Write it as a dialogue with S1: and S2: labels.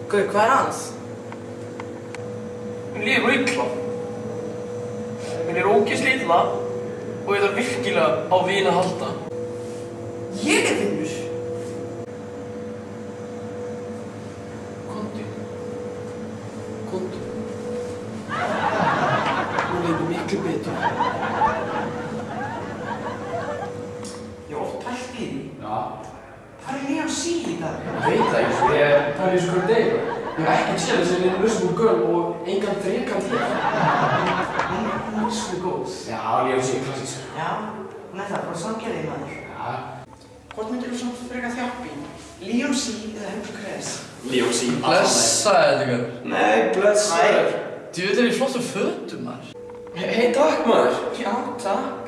S1: Gaur, hvað hans?
S2: Mér líður illa. Mér ógeðslega illa og ég þarf virkilega á vin að halda.
S1: Ég vinur.
S2: Komdu. Nú líður mér miklu betur.
S1: Ég hef oft pælt í því.
S3: Já.
S1: Hvað Leon C í dag?
S3: Ég veit það ekki, sko. Ég tala í þessu hverju degi. Ég hef ekkert séð þessi neina Luxembourg Girl og engan þrekant hér.
S1: Hún er svo góð.
S3: Já, Leon C. klassísk.
S1: Já, hún er það, bara samgerðið maður.
S3: Já.
S1: Hvort myndir þú samt frekar þjálpa í? Leon C eða Henry Kress?
S3: Leon C.
S2: Blessaði þig.
S3: Nei, blessaður.
S2: Djöfull er í flottum fötum, maður.
S3: Hei, takk, maður.
S1: Já, takk.